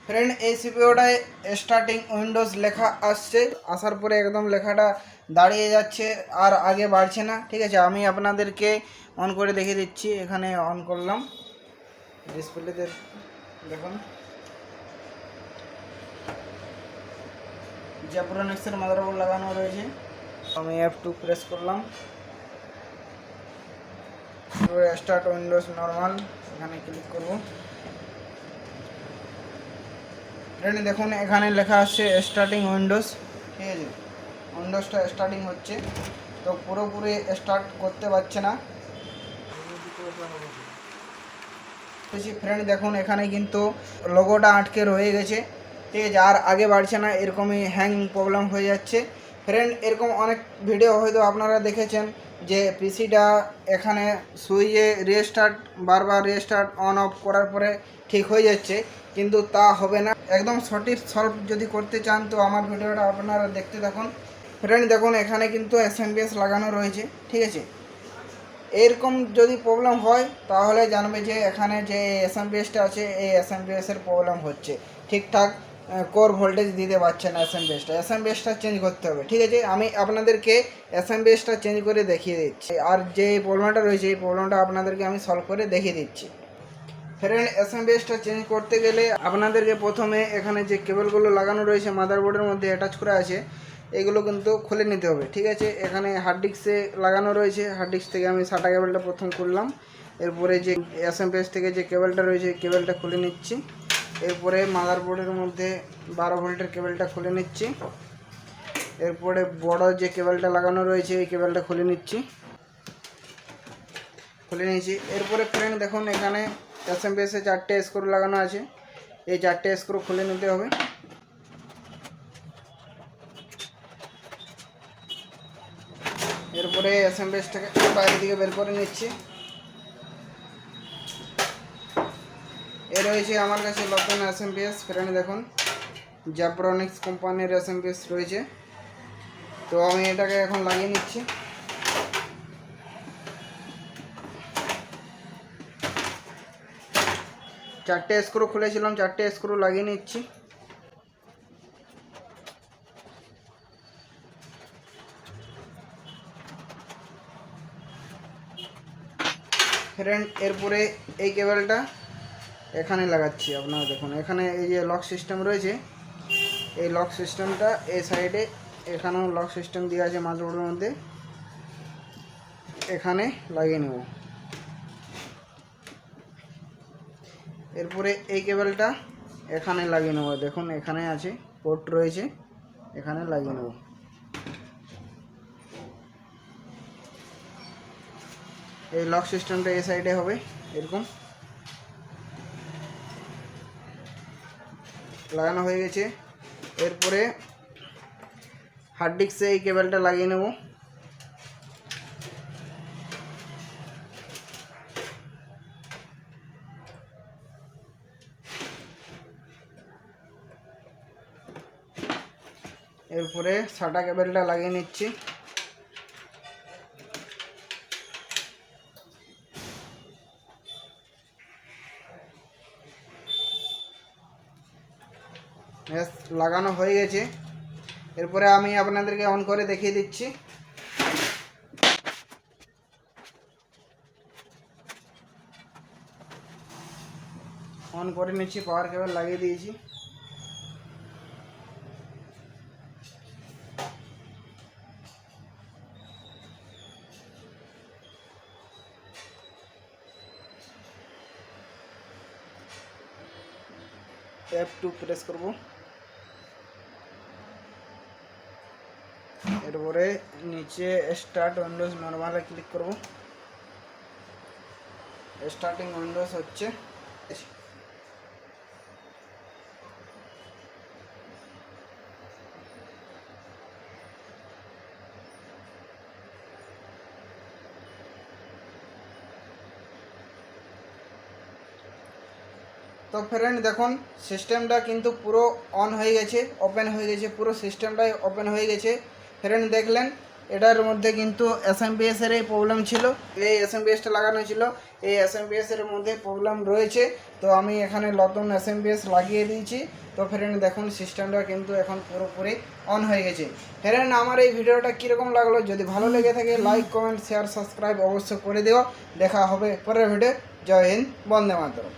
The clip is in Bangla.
ফ্রেন্ড এই সিপিইউটায় স্টার্টিং উইন্ডোজ লেখা আসছে, আসার পরে একদম লেখাটা দাঁড়িয়ে যাচ্ছে আর আগে বাড়ছে না। ঠিক আছে, আমি আপনাদেরকে অন করে দেখিয়ে দিচ্ছি। এখানে অন করলাম, ডিসপ্লেতে দেখুন জেব্রনিক্সের মাদারবোর্ড লাগানো রয়েছে। আমি F2 প্রেস করলাম, স্টার্ট উইন্ডোজ নর্মাল এখানে ক্লিক করব। ফ্রেন্ড দেখুন এখানে লেখা আসছে স্টার্টিং উইন্ডোজ। ঠিক আছে, উইন্ডোজটা স্টার্টিং হচ্ছে, তো পুরোপুরি স্টার্ট করতে পারছে না। ফ্রেন্ড দেখুন এখানে কিন্তু লোগোটা আটকে রয়ে গেছে। ঠিক আছে, আর আগে বাড়ছে না, এরকমই হ্যাং প্রবলেম হয়ে যাচ্ছে। ফ্রেন্ড এরকম অনেক ভিডিও হয়তো আপনারা দেখেছেন যে পিসিটা এখানে সুইচে রিস্টার্ট, বারবার রিস্টার্ট অন অফ করার পরে ঠিক হয়ে যাচ্ছে, কিন্তু তা হবে না। একদম সঠিক সলভ যদি করতে চান তো আমার ভিডিওটা আপনারা দেখতে থাকুন। ফ্রেন্ড দেখুন এখানে কিন্তু SMPS লাগানো রয়েছে। ঠিক আছে, এরকম যদি প্রবলেম হয় তাহলে জানবে যে এখানে যে SMPSটা আছে এই SMPSের প্রবলেম হচ্ছে, ঠিকঠাক কোর ভোল্টেজ দিতে পারছে না। SMPSটা চেঞ্জ করতে হবে। ঠিক আছে, আমি আপনাদেরকে SMPSটা চেঞ্জ করে দেখিয়ে দিচ্ছি, আর যে প্রবলেমটা রয়েছে এই প্রবলেমটা আপনাদেরকে আমি সলভ করে দেখিয়ে দিচ্ছি। ফ্রেন্ড SMPSটা চেঞ্জ করতে গেলে আপনাদেরকে প্রথমে এখানে যে কেবলগুলো লাগানো রয়েছে মাদারবোর্ডের মধ্যে অ্যাটাচ করা আছে এগুলো কিন্তু খুলে নিতে হবে। ঠিক আছে, এখানে হার্ড ডিস্কে লাগানো রয়েছে, হার্ড ডিস্ক থেকে আমি সাটা কেবলটা প্রথম খুললাম, এরপরে যে SMPS থেকে যে কেবলটা রয়েছে কেবলটা খুলে নিচ্ছি, এরপরে মাদারবোর্ডের মধ্যে 12 ভোল্টের কেবলটা খুলে নিচ্ছি, এরপরে বড় যে কেবলটা লাগানো রয়েছে এই কেবলটা খুলে নিচ্ছি, খুলে নিয়েছি। এরপরে ফ্রেন্ড দেখুন এখানে SMPS-এ 4টে স্ক্রু লাগানো আছে, এই 4টে স্ক্রু খুলে নিতে হবে। এরপরে SMPS-টাকে বাইরের দিকে বের করে নিচ্ছি। এ রয়েছে আমার কাছে নতুন SMPS। ফ্রেন্ড দেখুন জেব্রনিক্স কোম্পানির SMPS রয়েছে, তো আমি এটাকে এখন লাগিয়ে নিচ্ছি। চারটে স্ক্রু খুলেছিলাম, 4টে স্ক্রু লাগিয়ে নিচ্ছি। ফ্রেন্ড এরপরে এই কেবলটা এখানে লাগাচ্ছি। আপনারা দেখুন এখানে এই যে লক সিস্টেম রয়েছে, এই লক সিস্টেমটা এই সাইডে, এখানেও লক সিস্টেম দেওয়া আছে মাদারবোর্ডের মধ্যে, এখানে লাগিয়ে নেব। এরপরে এই কেবলটা এখানে লাগিয়ে নেব, দেখুন এখানে আছে পোর্ট রয়েছে, এখানে লাগিয়ে নেব। এই লক সিস্টেমটা এই সাইডে হবে এরকম লাগানো হয়ে গেছে। এরপরে হার্ড ডিস্কে এই কেবলটা লাগিয়ে নেব। এরপরে সাটা কেবলটা লাগিয়ে নিচ্ছি। লাগানো হয়ে গেছে। এরপরে আমি আপনাদেরকে অন করে দেখিয়ে দিচ্ছি। অন করে নিচ্ছি, পাওয়ার কেবল লাগিয়ে দিয়েছি। F2 প্রেস করব, এরপরে নিচে স্টার্ট উইন্ডোজ নরমালে ক্লিক করব। স্টার্টিং উইন্ডোজ হচ্ছে। তো ফ্রেন্ড দেখুন সিস্টেমটা কিন্তু পুরো অন হয়ে গেছে, ওপেন হয়ে গেছে, পুরো সিস্টেমটাই ওপেন হয়ে গেছে। ফ্রেন্ড দেখলেন এটার মধ্যে কিন্তু SMPS এর প্রবলেম ছিল, এই SMPSটা লাগানো ছিল, এই SMPS এর মধ্যে প্রবলেম রয়েছে। তো আমি এখানে নতুন SMPS লাগিয়ে দিয়েছি। তো ফ্রেন্ড দেখুন সিস্টেমটা কিন্তু এখন পুরোপুরি অন হয়ে গেছে। ফ্রেন্ড আমার এই ভিডিওটা কীরকম লাগলো, যদি ভালো লেগে থাকে লাইক কমেন্ট শেয়ার সাবস্ক্রাইব অবশ্যই করে দিও। দেখা হবে পরের ভিডিও। জয় হিন্দ, বন্দে মাতরম।